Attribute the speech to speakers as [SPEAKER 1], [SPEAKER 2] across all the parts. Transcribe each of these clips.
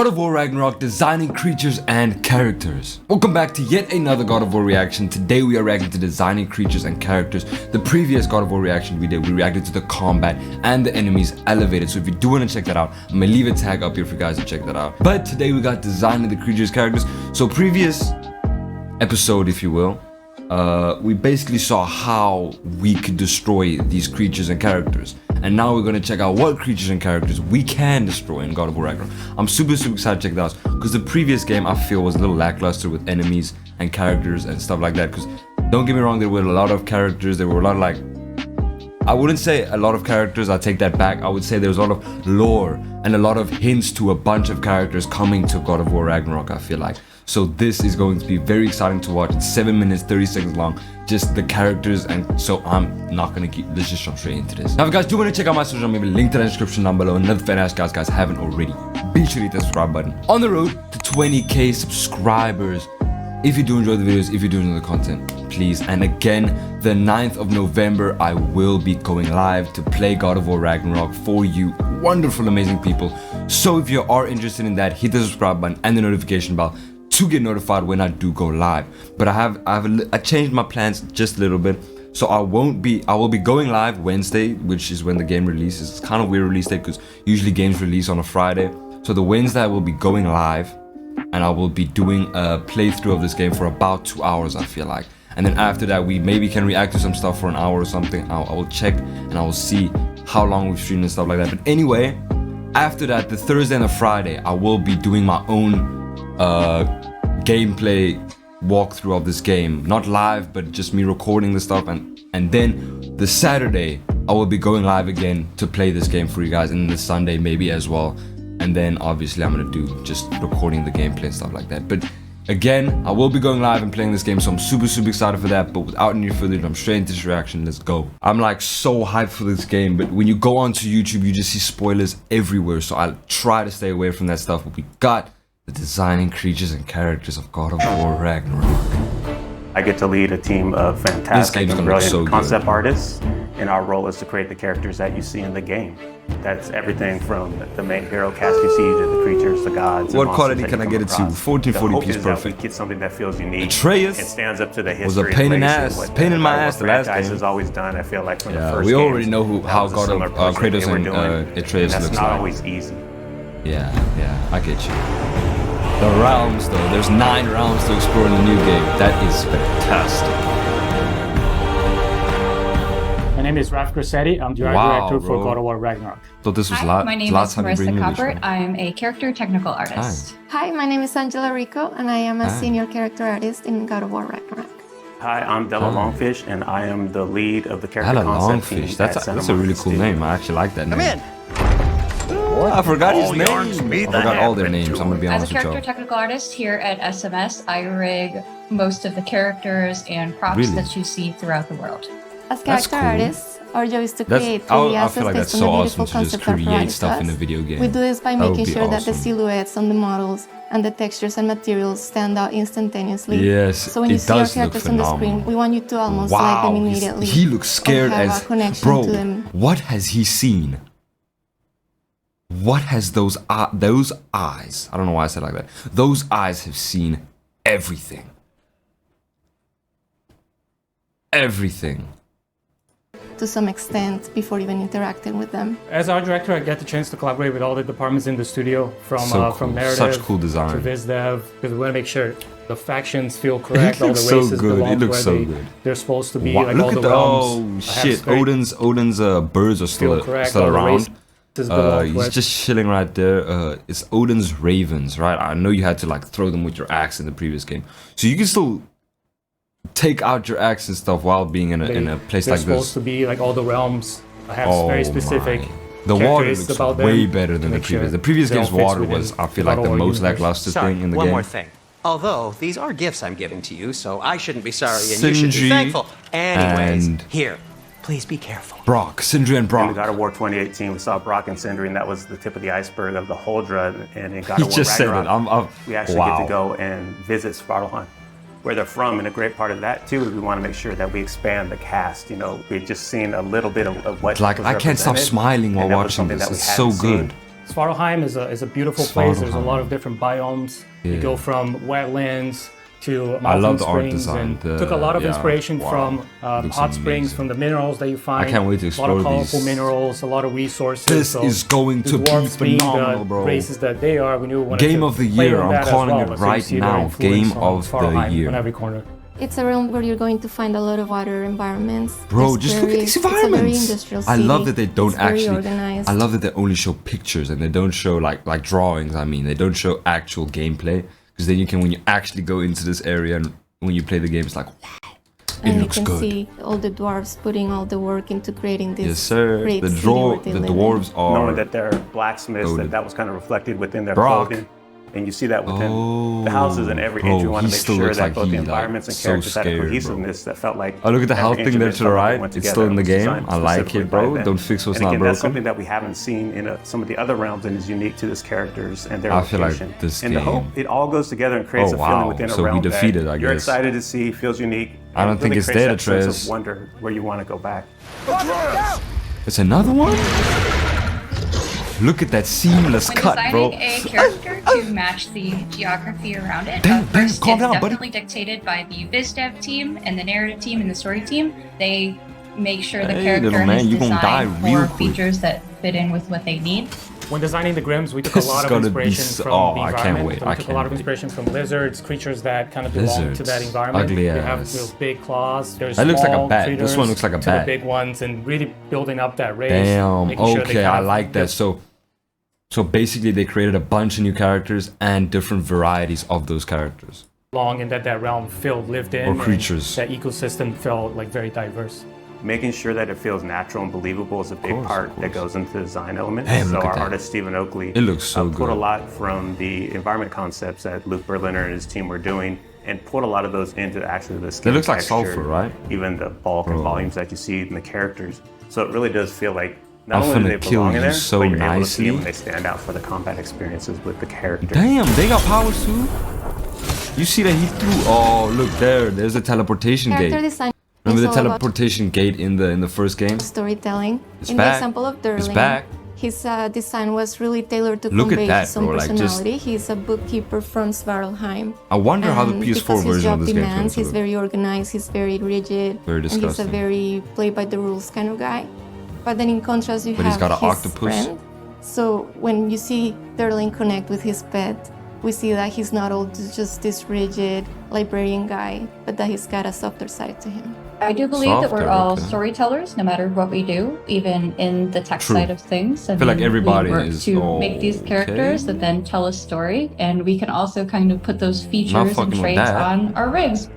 [SPEAKER 1] God of War Ragnarok, designing creatures and characters. Welcome back to yet another God of War reaction. Today we are reacting to designing creatures and characters. The previous God of War reaction we did, we reacted to the combat and the enemies elevated. So if you do want to check that out, I'm gonna leave a tag up here for you guys to check that out. But today we got designing the creatures, characters. So previous episode, if you will, we basically saw how we could destroy these creatures and characters. And now we're going to check out what creatures and characters we can destroy in God of War Ragnarok. I'm super excited to check that out, because the previous game I feel was a little lackluster with enemies and characters and stuff like that. Because don't get me wrong, there were a lot of characters, there were a lot of like, I wouldn't say a lot of characters, I take that back. I would say there was a lot of lore and a lot of hints to a bunch of characters coming to God of War Ragnarok, I feel like. So this is going to be very exciting to watch. It's 7 minutes 30 seconds long, just the characters, and so I'm not gonna keep, let's just jump straight into this. Now if you guys do want to check out my social media, link to the description down below. Another fan ass guys haven't already, be sure to hit that subscribe button. On the road to 20k subscribers. If you do enjoy the videos, if you do enjoy the content, please. And again, the 9th of November, I will be going live to play God of War Ragnarok for you wonderful, amazing people. So if you are interested in that, hit the subscribe button and the notification bell to get notified when I do go live. But I changed my plans just a little bit. So I will be going live Wednesday, which is when the game releases. It's kind of weird release date because usually games release on a Friday. So the Wednesday I will be going live, and I will be doing a playthrough of this game for about 2 hours, I feel like. And then after that, we maybe can react to some stuff for an hour or something. I will check and I will see how long we've streamed and stuff like that. But anyway, after that, the Thursday and the Friday, I will be doing my own gameplay walkthrough of this game. Not live, but just me recording the stuff. And then the Saturday, I will be going live again to play this game for you guys. And the Sunday maybe as well. And then obviously I'm gonna do just recording the gameplay and stuff like that. But again, I will be going live and playing this game, so I'm super excited for that. But without any further ado, I'm straight into this reaction. Let's go. I'm like so hyped for this game, but when you go onto YouTube, you just see spoilers everywhere. So I'll try to stay away from that stuff. But we got the designing creatures and characters of God of War Ragnarok.
[SPEAKER 2] I get to lead a team of fantastic and brilliant concept artists, and our role is to create the characters that you see in the game. That's everything from the main hero cast you see to the creatures, the gods.
[SPEAKER 1] What quality can I get it to? 1440p is perfect.
[SPEAKER 2] Get something that feels unique.
[SPEAKER 1] Atreus
[SPEAKER 2] it stands up to the history.
[SPEAKER 1] Was a pain in my ass the last game.
[SPEAKER 2] Has always done. I feel like from the first.
[SPEAKER 1] We already know how God of Kratos and Atreus looks like.
[SPEAKER 2] That's not always easy.
[SPEAKER 1] Yeah, I get you. The realms, though, there's 9 realms to explore in the new game. That is fantastic.
[SPEAKER 3] My name is Raf Grassetti. I'm the art director for God of War Ragnarok.
[SPEAKER 1] Thought this was
[SPEAKER 4] Hi, my name is Marissa Coppert. I am a character technical artist.
[SPEAKER 5] Hi, my name is Angela Rico, and I am a senior character artist in God of War Ragnarok.
[SPEAKER 2] Hi, I'm Della Longfish, and I am the lead of the character concept team.
[SPEAKER 1] That's a really cool name. I actually like that name.
[SPEAKER 6] Come in.
[SPEAKER 1] I forgot his name. I forgot all their names. I'm gonna be honest with you.
[SPEAKER 4] As a character technical artist here at SMS, I rig most of the characters and props that you see throughout the world.
[SPEAKER 5] As character artists, our job is to create 3D
[SPEAKER 1] I
[SPEAKER 5] assets
[SPEAKER 1] feel like that's
[SPEAKER 5] based
[SPEAKER 1] so
[SPEAKER 5] on the
[SPEAKER 1] awesome
[SPEAKER 5] beautiful
[SPEAKER 1] to just
[SPEAKER 5] concept art
[SPEAKER 1] create
[SPEAKER 5] provided
[SPEAKER 1] stuff
[SPEAKER 5] to
[SPEAKER 1] in a
[SPEAKER 5] us.
[SPEAKER 1] video game.
[SPEAKER 5] We do this by making sure that the
[SPEAKER 1] awesome.
[SPEAKER 5] silhouettes on the models and the textures and materials stand out instantaneously.
[SPEAKER 1] Yes,
[SPEAKER 5] so when you see our characters on the screen, we want you to almost like them immediately.
[SPEAKER 1] He looks scared as bro. What has he seen? What has those eyes? I don't know why I said it like that. Those eyes have seen everything. Everything.
[SPEAKER 5] To some extent, before even interacting with them.
[SPEAKER 3] As art director, I get the chance to collaborate with all the departments in the studio, from narrative
[SPEAKER 1] such cool design
[SPEAKER 3] to viz dev, because we want to make sure the factions feel correct, all the races belong where they're supposed to be. Like all the realms.
[SPEAKER 1] Oh shit! Odin's birds are still around. He's just chilling right there. It's Odin's ravens, right? I know you had to like throw them with your axe in the previous game, so you can still take out your axe and stuff while being in a place like this.
[SPEAKER 3] They're supposed to be like all the realms have very specific.
[SPEAKER 1] The water looks way better than the previous. The previous game's water was, I feel like, the most lackluster thing in the game.
[SPEAKER 6] One more thing. Although these are gifts I'm giving to you, so I shouldn't be sorry and you should be thankful. Anyways, here. Please be careful.
[SPEAKER 1] Brock, Sindri and Brock.
[SPEAKER 2] In God of War 2018, we saw Brock and Sindri, and that was the tip of the iceberg of the Huldra. And in God of War Ragnarok, we actually get to go and visit Svartalfheim, where they're from. And a great part of that, too, is we want to make sure that we expand the cast. You know, we've just seen a little bit of what
[SPEAKER 1] like, I can't stop smiling while watching this. It's so good.
[SPEAKER 3] Svartalfheim is a beautiful place. There's a lot of different biomes. You go from wetlands to mountain springs, and took a lot of inspiration from hot springs, from the minerals that you find.
[SPEAKER 1] I can't wait to explore
[SPEAKER 3] these. A lot of colorful minerals, a lot of resources.
[SPEAKER 1] This is going to be phenomenal, bro.
[SPEAKER 3] Races that they are, we knew
[SPEAKER 1] Game of the year. I'm calling it right now. Game of the year.
[SPEAKER 3] On every corner.
[SPEAKER 5] It's a realm where you're going to find a lot of water environments.
[SPEAKER 1] Bro, just look at these environments.
[SPEAKER 5] It's a very industrial city.
[SPEAKER 1] I love that they don't actually.
[SPEAKER 5] Organized.
[SPEAKER 1] I love that they only show pictures and they don't show like drawings. I mean, they don't show actual gameplay, because then you can, when you actually go into this area and when you play the game, it's like, wow, it looks good.
[SPEAKER 5] And you can see all the dwarves putting all the work into creating this.
[SPEAKER 1] Yes, sir. The dwarves are.
[SPEAKER 2] Knowing that they're blacksmiths, that was kind of reflected within their clothing. And you see that within the houses and every entry. You want to make sure that both the environments and characters had a cohesiveness that felt like.
[SPEAKER 1] Oh, look at the health thing there to the right. It's still in the game. I like it, bro. Don't fix what's not broken.
[SPEAKER 2] That's something that we haven't seen in some of the other realms and is unique to this characters and their location.
[SPEAKER 1] I feel like this game.
[SPEAKER 2] And the hope, it all goes together and creates a feeling within a realm
[SPEAKER 1] we defeated, I guess.
[SPEAKER 2] You're excited to see, feels unique.
[SPEAKER 1] I don't think it's dead, Atreus.
[SPEAKER 2] Sense of wonder where you want to go back.
[SPEAKER 1] It's another one? Look at that seamless cut, bro.
[SPEAKER 4] When designing a character to match the geography around it, first it's definitely dictated by the biz dev team and the narrative team and the story team. They make sure the character is designed for features that fit in with what they need.
[SPEAKER 3] When designing the Grims, we took a lot of inspiration from the environment.
[SPEAKER 1] I can't wait.
[SPEAKER 3] We took a lot of inspiration from lizards, creatures that kind of belong to that environment.
[SPEAKER 1] Ugly
[SPEAKER 3] they have those big claws. There's
[SPEAKER 1] that looks like a bat.
[SPEAKER 3] Critters,
[SPEAKER 1] this one looks like a bat.
[SPEAKER 3] The big ones, and really building up that race.
[SPEAKER 1] Damn. Okay, I like that. So basically, they created a bunch of new characters and different varieties of those characters.
[SPEAKER 3] Long, and that realm lived in.
[SPEAKER 1] Or creatures.
[SPEAKER 3] That ecosystem felt like very diverse.
[SPEAKER 2] Making sure that it feels natural and believable is a big part that goes into the design element.
[SPEAKER 1] Damn,
[SPEAKER 2] so our artist Stephen Oakley
[SPEAKER 1] it looks so
[SPEAKER 2] put a lot from the environment concepts that Luke Berliner and his team were doing, and put a lot of those into actually the skin.
[SPEAKER 1] It looks
[SPEAKER 2] texture,
[SPEAKER 1] like sulfur, right?
[SPEAKER 2] Even the bulk and volumes that you see in the characters. So it really does feel like not only do they belong in there, but you're able to see them, they stand out for the combat experiences with the characters.
[SPEAKER 1] Damn, they got powers too? You see that he threw... Oh, look there. There's a teleportation gate. Remember the teleportation gate in the first game?
[SPEAKER 5] Storytelling.
[SPEAKER 1] It's back.
[SPEAKER 5] The example of Durling,
[SPEAKER 1] it's back.
[SPEAKER 5] His design was really tailored to convey some personality. He's a bookkeeper from Svartalfheim.
[SPEAKER 1] I wonder how the PS4 version of this game
[SPEAKER 5] demands, he's very organized, he's very rigid,
[SPEAKER 1] very disgusting.
[SPEAKER 5] And he's a very play-by-the-rules kind of guy. But then in contrast, you have
[SPEAKER 1] he's got an
[SPEAKER 5] his
[SPEAKER 1] octopus.
[SPEAKER 5] friend. So when you see Durling connect with his pet, we see that he's not all just this rigid librarian guy, but that he's got a softer side to him.
[SPEAKER 4] I do believe that we're all storytellers, no matter what we do, even in the tech side of things.
[SPEAKER 1] I feel like everybody
[SPEAKER 4] we work
[SPEAKER 1] is
[SPEAKER 4] to make these characters that then tell a story, and we can also kind of put those features and traits on our rigs.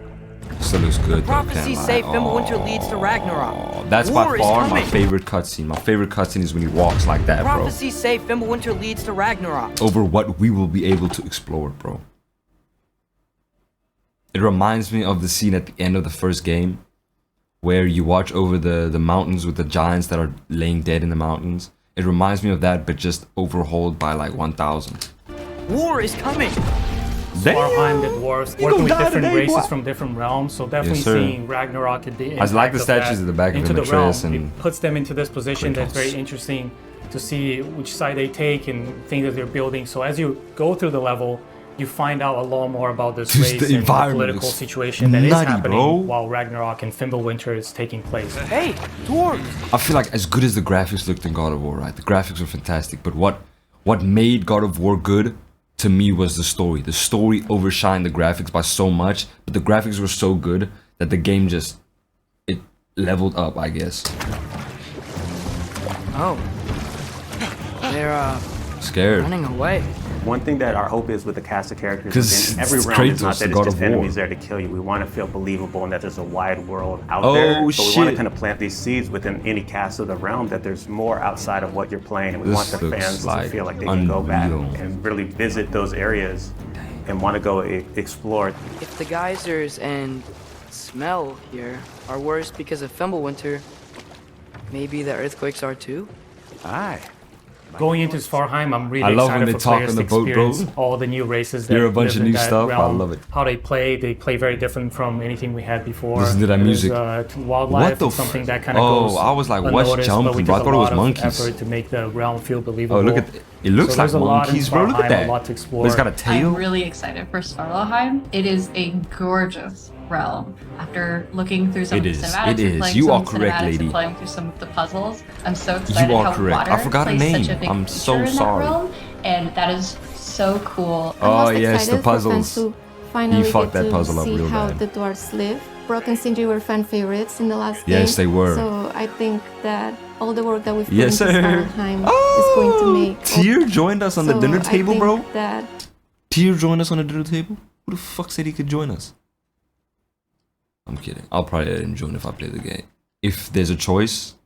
[SPEAKER 1] Still looks good.
[SPEAKER 7] Prophecies say Fimbulwinter leads to Ragnarok.
[SPEAKER 1] That's by far my favorite cutscene. My favorite cutscene is when he walks like that, bro.
[SPEAKER 7] Prophecies say Fimbulwinter leads to Ragnarok.
[SPEAKER 1] Over what we will be able to explore, bro. It reminds me of the scene at the end of the first game, where you watch over the mountains with the giants that are laying dead in the mountains. It reminds me of that, but just overhauled by like 1,000.
[SPEAKER 7] War is coming!
[SPEAKER 3] Svartalfheim, the dwarves, working with different races from different realms, so definitely seeing Ragnarok at the
[SPEAKER 1] I like the statues at the back of the realm.
[SPEAKER 3] It puts them into this position that's very interesting to see which side they take and things that they're building. So as you go through the level, you find out a lot more about this race and the political situation that is happening while Ragnarok and Fimbulwinter is taking place.
[SPEAKER 7] Hey, dwarves!
[SPEAKER 1] I feel like as good as the graphics looked in God of War, right? The graphics were fantastic, but what made God of War good to me was the story. The story overshined the graphics by so much, but the graphics were so good that the game just it leveled up, I guess.
[SPEAKER 7] Oh, they're
[SPEAKER 1] scared,
[SPEAKER 7] running away.
[SPEAKER 2] One thing that our hope is with the cast of characters in every realm is not that it's just enemies there to kill you. We want to feel believable and that there's a wide world out there. But we want to kind of plant these seeds within any cast of the realm that there's more outside of what you're playing. And we want the fans to feel like they can go back and really visit those areas and want to go explore.
[SPEAKER 7] If the geysers and smell here are worse because of Fimbulwinter, maybe the earthquakes are too?
[SPEAKER 2] Aye.
[SPEAKER 3] Going into Svartalfheim, I'm really excited for players to experience all the new races that
[SPEAKER 1] hear a bunch of new stuff.
[SPEAKER 3] Realm,
[SPEAKER 1] I love it.
[SPEAKER 3] How they play very different from anything we had before.
[SPEAKER 1] Listen to that music.
[SPEAKER 3] Wildlife, something that kind of goes
[SPEAKER 1] I was like, what's jumping? I thought it was monkeys.
[SPEAKER 3] Effort to make the realm feel believable.
[SPEAKER 1] Oh, look at It looks like monkeys, bro. Look at that.
[SPEAKER 3] A lot to explore.
[SPEAKER 1] But it's got a tail.
[SPEAKER 4] I'm really excited for Svartalfheim. It is a gorgeous realm. After looking through some of the cinematics,
[SPEAKER 1] it is. You are correct, lady.
[SPEAKER 4] Playing through some of the puzzles, I'm so excited
[SPEAKER 1] you are
[SPEAKER 4] how
[SPEAKER 1] correct.
[SPEAKER 4] water
[SPEAKER 1] I forgot a
[SPEAKER 4] plays
[SPEAKER 1] name.
[SPEAKER 4] such a big
[SPEAKER 1] I'm
[SPEAKER 4] feature
[SPEAKER 1] so
[SPEAKER 4] in
[SPEAKER 1] sorry.
[SPEAKER 4] That realm, and that is so cool.
[SPEAKER 1] Oh yes, the puzzles.
[SPEAKER 5] Finally
[SPEAKER 1] you fucked that puzzle up
[SPEAKER 5] see
[SPEAKER 1] real
[SPEAKER 5] how
[SPEAKER 1] bad.
[SPEAKER 5] the dwarves live. Brock and Sindri were fan favorites in the last game.
[SPEAKER 1] Yes, they were.
[SPEAKER 5] So I think that all the work that we've put
[SPEAKER 1] yes,
[SPEAKER 5] into Svartalfheim is going to make...
[SPEAKER 1] Tier joined us on the dinner table, bro?
[SPEAKER 5] That
[SPEAKER 1] Tier joined us on the dinner table? Who the fuck said he could join us? I'm kidding. I'll probably let him join if I play the game. If there's a choice,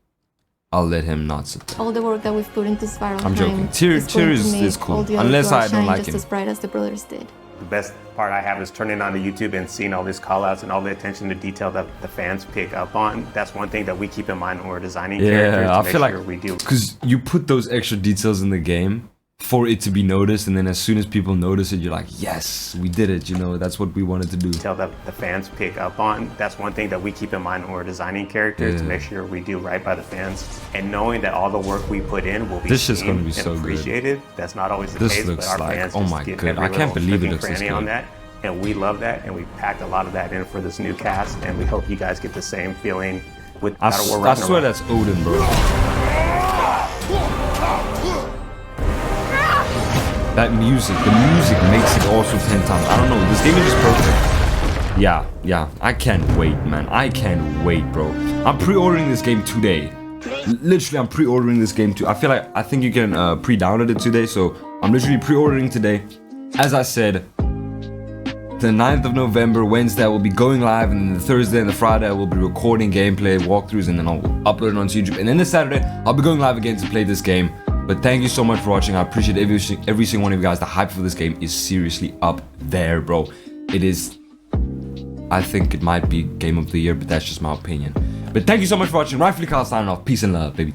[SPEAKER 1] I'll let him not sit there.
[SPEAKER 5] All the work that we've put into Svartalfheim.
[SPEAKER 1] I'm joking. Tier is cool. Unless I don't like him.
[SPEAKER 5] Just as bright as the brothers did.
[SPEAKER 2] The best part I have is turning on the YouTube and seeing all these callouts and all the attention to detail that the fans pick up on. That's one thing that we keep in mind when we're designing characters.
[SPEAKER 1] Yeah, I feel like
[SPEAKER 2] we do.
[SPEAKER 1] Because you put those extra details in the game for it to be noticed, and then as soon as people notice it, you're like, yes, we did it, you know, that's what we wanted to do.
[SPEAKER 2] Detail that the fans pick up on. That's one thing that we keep in mind when we're designing characters to make sure we do right by the fans. And knowing that all the work we put in will be
[SPEAKER 1] gonna be so
[SPEAKER 2] appreciated. That's not always the case,
[SPEAKER 1] looks
[SPEAKER 2] but our
[SPEAKER 1] like,
[SPEAKER 2] fans
[SPEAKER 1] oh
[SPEAKER 2] just
[SPEAKER 1] my
[SPEAKER 2] get
[SPEAKER 1] god,
[SPEAKER 2] every
[SPEAKER 1] I can't believe it
[SPEAKER 2] little
[SPEAKER 1] looks this
[SPEAKER 2] cranny on
[SPEAKER 1] good.
[SPEAKER 2] that. And we love that, and we packed a lot of that in for this new cast, and we hope you guys get the same feeling with God of War Ragnarok.
[SPEAKER 1] I swear that's Odin, bro. That music, the music makes it also 10 times. I don't know, this game is just perfect. Yeah, I can't wait, man. I can't wait, bro. I'm pre-ordering this game today. Literally, I'm pre-ordering this game too. I think you can pre-download it today, so I'm literally pre-ordering today. As I said, the 9th of November, Wednesday, I will be going live, and then the Thursday and the Friday, I will be recording gameplay, walkthroughs, and then I'll upload it onto YouTube. And then the Saturday, I'll be going live again to play this game. But thank you so much for watching. I appreciate every single one of you guys. The hype for this game is seriously up there, bro. It is... I think it might be Game of the Year, but that's just my opinion. But thank you so much for watching. Rightfully Tier signing off. Peace and love, baby.